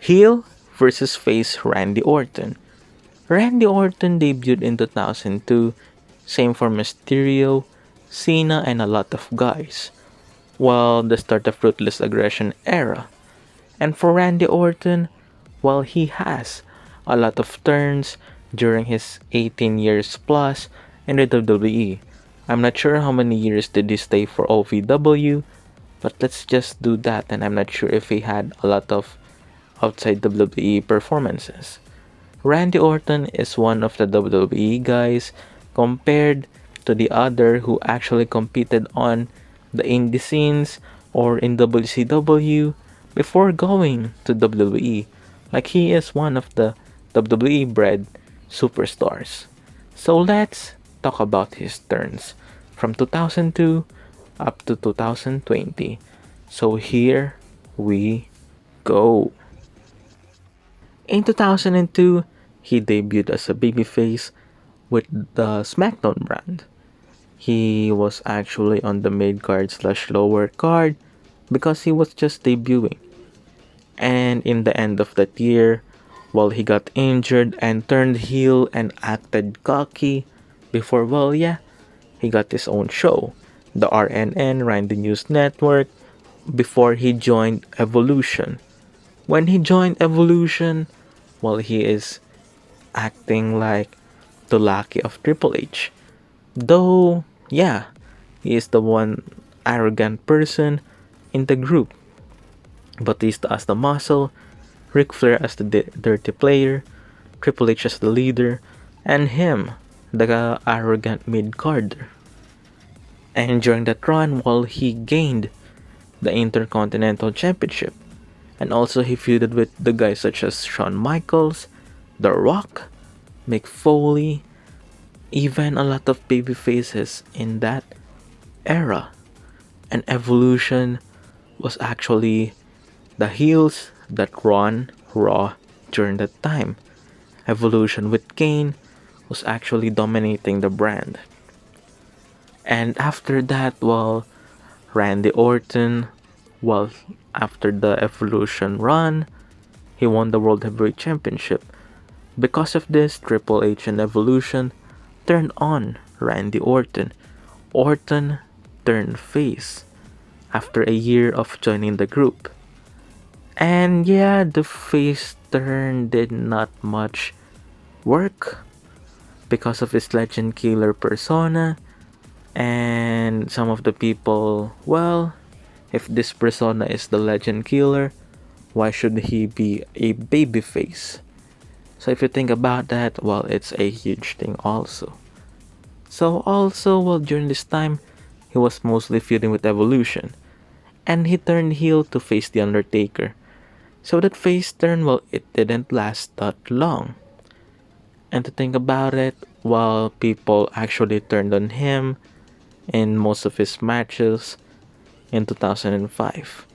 Heel versus face Randy Orton. Randy Orton debuted in 2002, same for Mysterio, Cena, and a lot of guys. Well, the start of Ruthless Aggression era. And for Randy Orton, well, he has a lot of turns during his 18 years plus in the WWE. I'm not sure how many years did he stay for OVW, but let's just do that, and I'm not sure if he had a lot of outside WWE performances. Randy Orton is one of the WWE guys compared to the other who actually competed on the indie scenes or in WCW before going to WWE. Like he is one of the WWE bred superstars. So let's talk about his turns from 2002 up to 2020. So here we go. In 2002, he debuted as a babyface with the SmackDown brand. He was actually on the mid card slash lower card because he was just debuting. And in the end of that year, while he got injured and turned heel and acted cocky before, well, yeah, he got his own show, the RNN, Randy News Network, before he joined Evolution. When he joined Evolution, well, he is acting like the lackey of Triple H. Though, yeah, he is the one arrogant person in the group. Batista as the muscle, Ric Flair as the dirty player, Triple H as the leader, and him, the arrogant mid-carder. And during that run, well, he gained the Intercontinental Championship. And also he feuded with the guys such as Shawn Michaels, The Rock, Mick Foley, even a lot of baby faces in that era. And Evolution was actually the heels that run Raw during that time. Evolution with Kane was actually dominating the brand. And after that, well, Randy Orton, well, after the Evolution run, he won the World Heavyweight Championship. Because of this, Triple H and Evolution turned on Randy Orton. Orton turned face after a year of joining the group. And yeah, the face turn did not much work because of his legend killer persona. And some of the people, well, if this persona is the legend killer, why should he be a babyface? So if you think about that, well, it's a huge thing also. So also, well, during this time, he was mostly feuding with Evolution. And he turned heel to face The Undertaker. So that face turn, well, it didn't last that long. And to think about it, while people actually turned on him in most of his matches in 2005.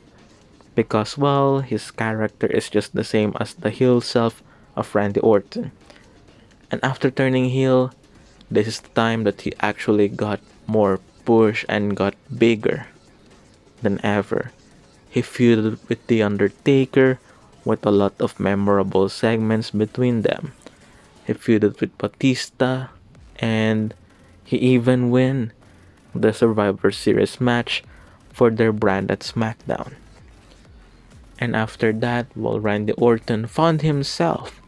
Because, well, his character is just the same as the heel self of Randy Orton. And after turning heel, this is the time that he actually got more push and got bigger than ever. He feuded with The Undertaker with a lot of memorable segments between them. He feuded with Batista and he even won the Survivor Series match for their brand at SmackDown. And after that, well, Randy Orton found himself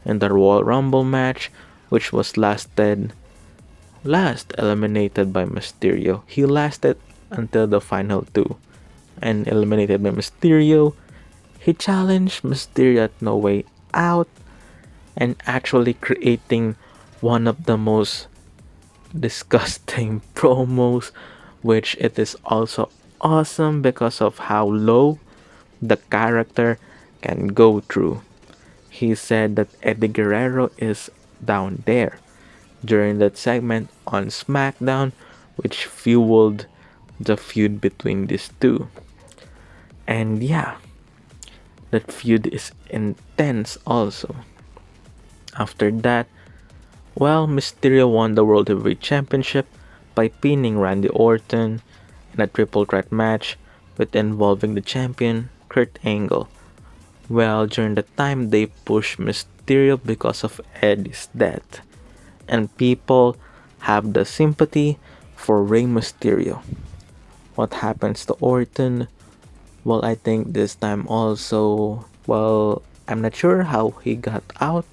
in the Royal Rumble match, which was last eliminated by Mysterio. He lasted until the final two and eliminated by Mysterio. He challenged Mysterio at No Way Out and actually creating one of the most disgusting promos, which it is also awesome because of how low the character can go through. He said that Eddie Guerrero is down there during that segment on SmackDown, which fueled the feud between these two. And yeah, that feud is intense also. After that, well, Mysterio won the World Heavyweight Championship by pinning Randy Orton in a triple threat match with involving the champion Kurt Angle. Well, during the time they pushed Mysterio because of Eddie's death, and people have the sympathy for Rey Mysterio. What happens to Orton? Well, I think this time also, well, I'm not sure how he got out.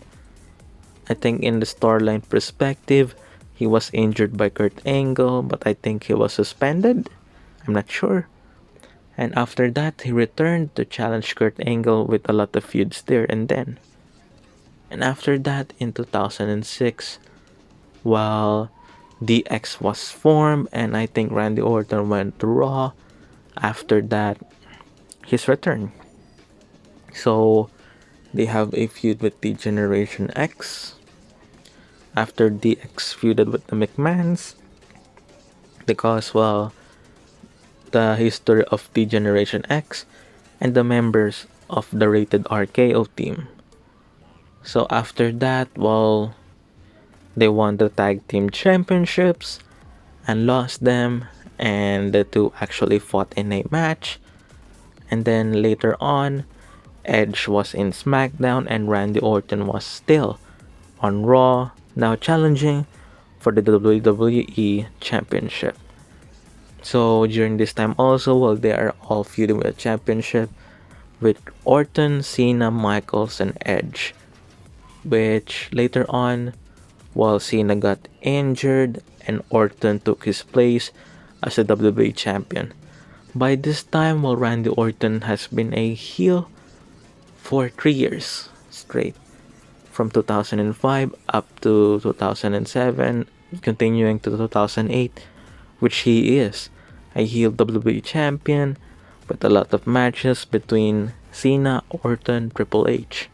I think in the storyline perspective, he was injured by Kurt Angle, but I think he was suspended. I'm not sure. And after that, he returned to challenge Kurt Angle with a lot of feuds there and then. And after that, in 2006, well, DX was formed, and I think Randy Orton went to Raw. After that, his return. So they have a feud with the Generation X. After DX feuded with the McMahons, because well, the history of the Generation X and the members of the Rated RKO team. So after that, well, they won the tag team championships and lost them, and the two actually fought in a match. And then later on, Edge was in SmackDown and Randy Orton was still on Raw, now challenging for the WWE Championship. So during this time also, well, they are all feuding with the championship with Orton, Cena, Michaels, and Edge. Which later on, while Cena got injured and Orton took his place as the WWE champion. By this time, while Randy Orton has been a heel for 3 years straight, from 2005 up to 2007, continuing to 2008, which he is a heel WWE champion with a lot of matches between Cena, Orton, Triple H.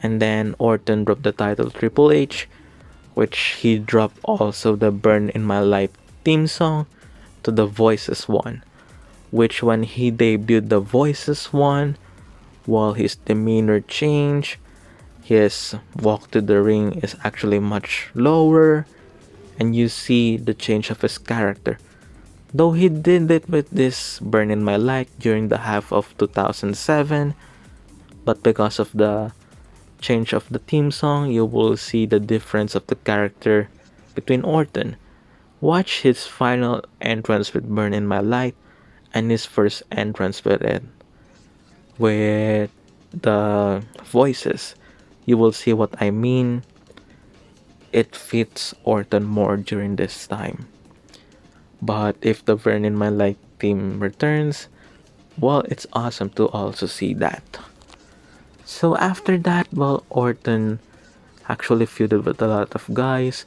And then Orton dropped the title to Triple H, which he dropped also the Burn in My Life theme song to the Voices one, which when he debuted the Voices one, while his demeanor changed, his walk to the ring is actually much lower, and you see the change of his character. Though he did it with this Burn in My Life during the half of 2007, but because of the change of the theme song, you will see the difference of the character between Orton. Watch his final entrance with Burn in My Life and his first entrance with it. With the voices, you will see what I mean. It fits Orton more during this time. But if the Burn in My Life theme returns, well, it's awesome to also see that. So after that, well, Orton actually feuded with a lot of guys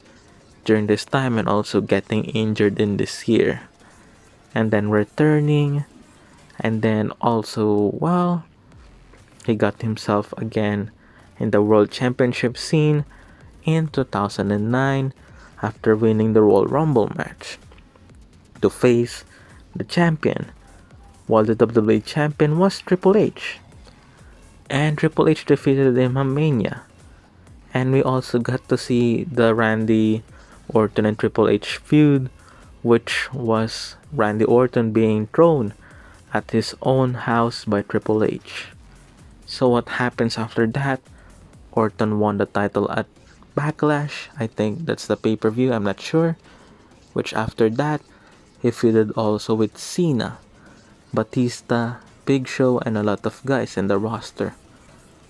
during this time and also getting injured in this year. And then returning, and then also, well, he got himself again in the World Championship scene in 2009 after winning the Royal Rumble match to face the champion, while the WWE champion was Triple H. And Triple H defeated him at Mania. And we also got to see the Randy Orton and Triple H feud, which was Randy Orton being thrown at his own house by Triple H. So what happens after that? Orton won the title at Backlash. I think that's the pay-per-view, I'm not sure. Which after that, he feuded also with Cena, Batista, Big Show, and a lot of guys in the roster.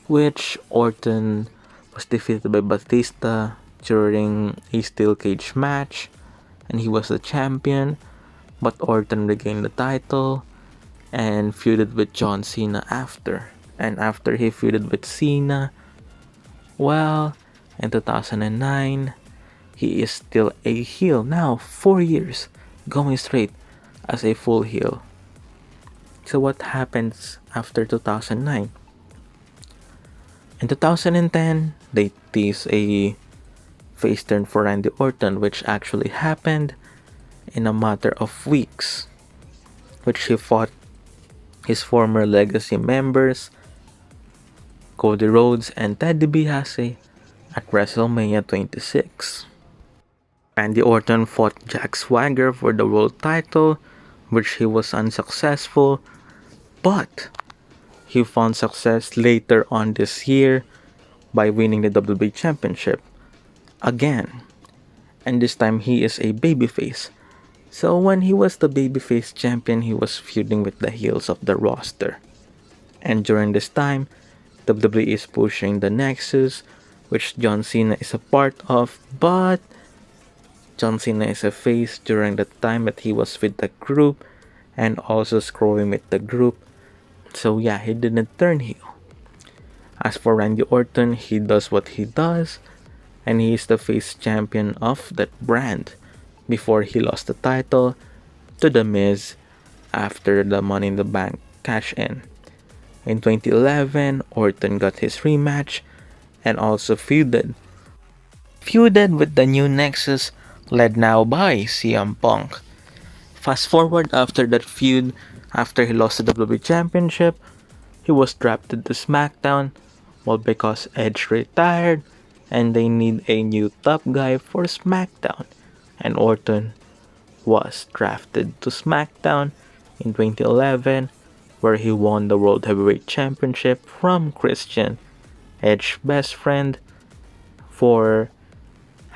Which Orton was defeated by Batista during a steel cage match, and he was the champion, but Orton regained the title and feuded with John Cena after. And after he feuded with Cena, well, in 2009, he is still a heel now, 4 years, going straight as a full heel. So what happens after 2009? In 2010, they tease a face turn for Randy Orton, which actually happened in a matter of weeks, which he fought his former Legacy members, Cody Rhodes and Ted DiBiase, at WrestleMania 26. Randy Orton fought Jack Swagger for the world title, which he was unsuccessful, but he found success later on this year by winning the WWE Championship again, and this time he is a babyface. So when he was the babyface champion, he was feuding with the heels of the roster. And during this time, WWE is pushing the Nexus, which John Cena is a part of, but John Cena is a face during the time that he was with the group and also screwing with the group. So yeah, he didn't turn heel. As for Randy Orton, he does what he does, and he is the face champion of that brand before he lost the title to The Miz after the Money in the Bank cash in. In 2011, Orton got his rematch and also feuded with the new Nexus led now by CM Punk. Fast forward after that feud, after he lost the WWE Championship, he was drafted to SmackDown, well because Edge retired and they need a new top guy for SmackDown, and Orton was drafted to SmackDown in 2011 where he won the World Heavyweight Championship from Christian, Edge's best friend, for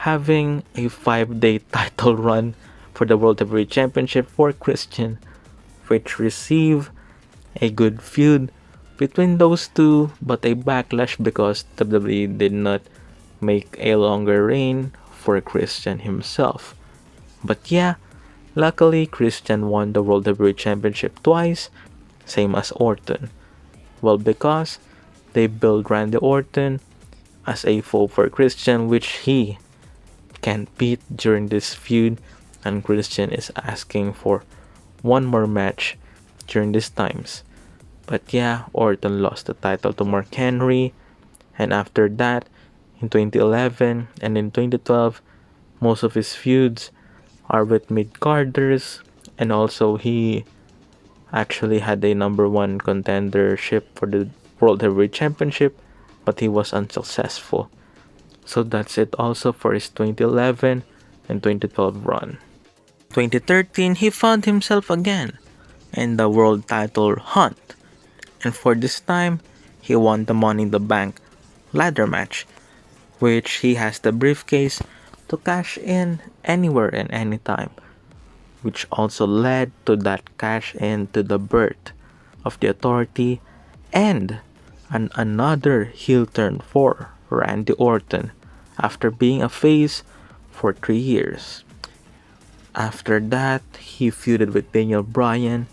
having a 5-day title run for the World Heavyweight Championship for Christian, which received a good feud between those two, but a backlash because WWE did not make a longer reign for Christian himself. But yeah, luckily Christian won the World Heavyweight Championship twice, same as Orton. Well, because they built Randy Orton as a foe for Christian, which he can beat during this feud, and Christian is asking for one more match during these times. But yeah, Orton lost the title to Mark Henry, and after that, in 2011 and in 2012, most of his feuds are with mid-carders, and also he actually had a number one contendership for the World Heavyweight Championship, but he was unsuccessful. So that's it also for his 2011 and 2012 run. 2013, he found himself again in the world title hunt, and for this time, he won the Money in the Bank ladder match, which he has the briefcase to cash in anywhere and anytime, which also led to that cash in to the birth of the Authority and another heel turn for Randy Orton after being a face for 3 years. After that, he feuded with Daniel Bryan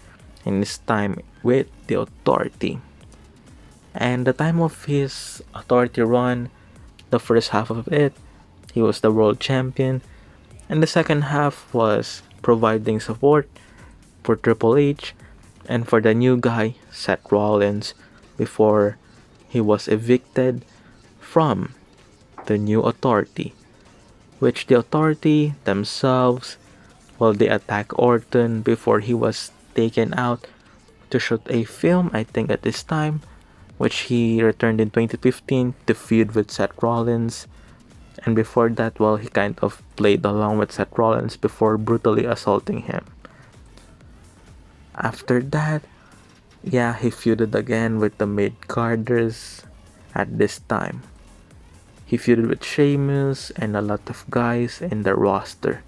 in his time with the Authority. And the time of his Authority run, the first half of it, he was the world champion, and the second half was providing support for Triple H and for the new guy, Seth Rollins, before he was evicted from the new Authority, which the Authority themselves, well, they attacked Orton before he was taken out to shoot a film, I think at this time, which he returned in 2015 to feud with Seth Rollins. And before that, well, he kind of played along with Seth Rollins before brutally assaulting him. After that, yeah, he feuded again with the mid-carders at this time. He feuded with Sheamus and a lot of guys in the roster.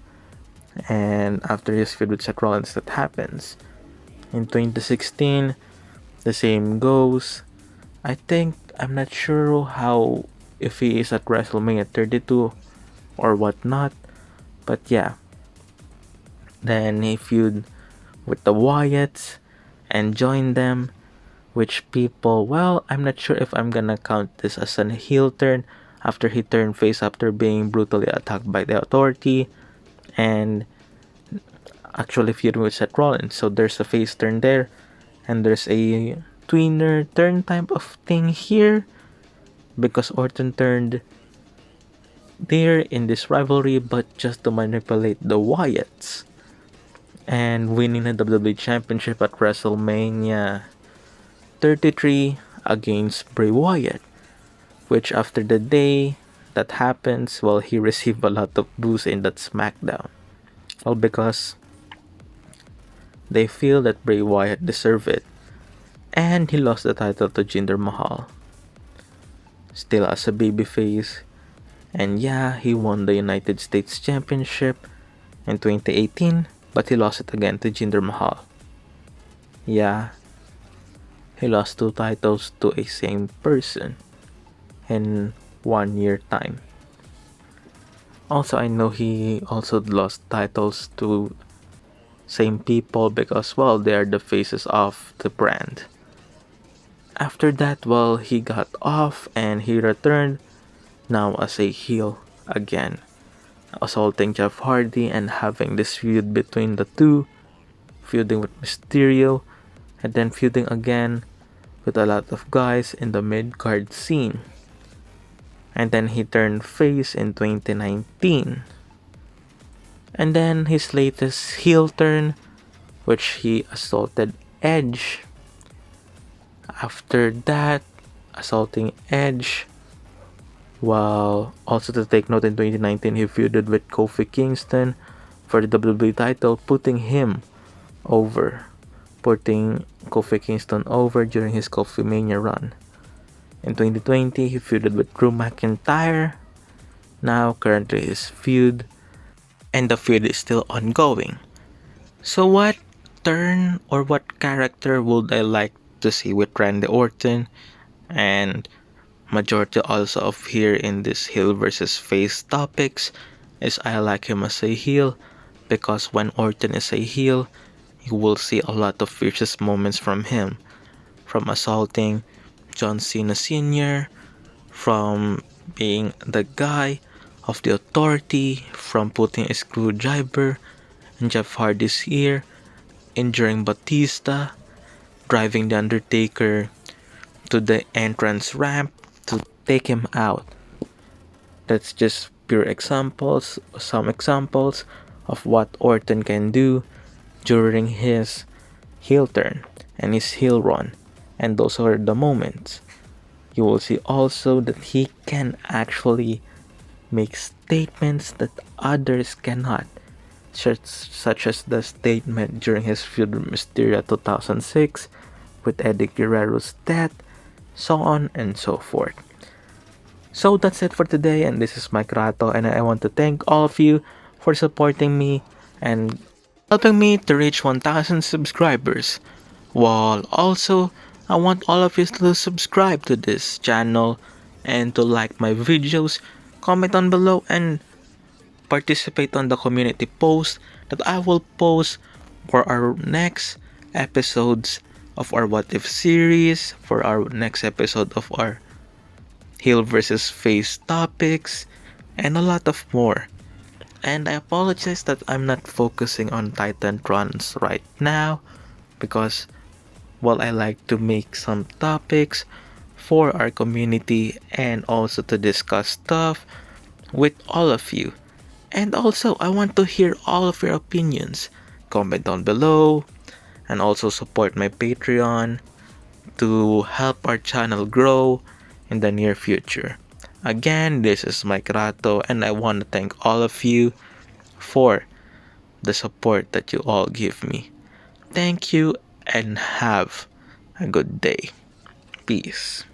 And after his feud with Seth Rollins, that happens. In 2016, the same goes. I'm not sure how, if he is at WrestleMania 32 or whatnot, but yeah. Then he feud with the Wyatts and joined them, which people, well, I'm not sure if I'm gonna count this as a heel turn after he turned face after being brutally attacked by the Authority and actually feuding with Seth Rollins. So there's a face turn there, and there's a tweener turn type of thing here because Orton turned there in this rivalry, but just to manipulate the Wyatts and winning the WWE Championship at WrestleMania 33 against Bray Wyatt, which after the day that happens, well, he received a lot of boos in that SmackDown. Well, because they feel that Bray Wyatt deserved it. And he lost the title to Jinder Mahal, still as a babyface. And yeah, he won the United States Championship in 2018, but he lost it again to Jinder Mahal. Yeah, he lost two titles to a same person in 1 year time. Also, I know he also lost titles to same people because, well, they are the faces of the brand. After that, well, he got off and he returned now as a heel again, assaulting Jeff Hardy and having this feud between the two, feuding with Mysterio, and then feuding again with a lot of guys in the mid-card scene. And then he turned face in 2019. And then his latest heel turn, which he assaulted Edge. After that, assaulting Edge. While also to take note, in 2019 he feuded with Kofi Kingston for the WWE title, putting Kofi Kingston over during his Kofi Mania run. In 2020, he feuded with Drew McIntyre. Now, currently his feud, and the feud is still ongoing. So what turn or what character would I like to see with Randy Orton? And majority also of here in this heel versus face topics is I like him as a heel because when Orton is a heel, you will see a lot of fierce moments from him, from assaulting John Cena Sr., from being the guy of the authority, from putting a screwdriver in Jeff Hardy's ear, injuring Batista, driving The Undertaker to the entrance ramp to take him out. That's just pure examples, some examples of what Orton can do during his heel turn and his heel run. And those are the moments. You will see also that he can actually make statements that others cannot, such as the statement during his feud with Mysterio 2006 with Eddie Guerrero's death, so on and so forth. So that's it for today, and this is Mikeratto, and I want to thank all of you for supporting me and helping me to reach 1,000 subscribers. While also, I want all of you to subscribe to this channel and to like my videos, comment down below, and participate on the community post that I will post for our next episodes of our What If series, for our next episode of our heel versus face topics, and a lot of more. And I apologize that I'm not focusing on Titantrons right now because, well, I like to make some topics for our community and also to discuss stuff with all of you. And also, I want to hear all of your opinions. Comment down below and also support my Patreon to help our channel grow in the near future. Again, this is Mikeratto, and I want to thank all of you for the support that you all give me. Thank you and have a good day. Peace.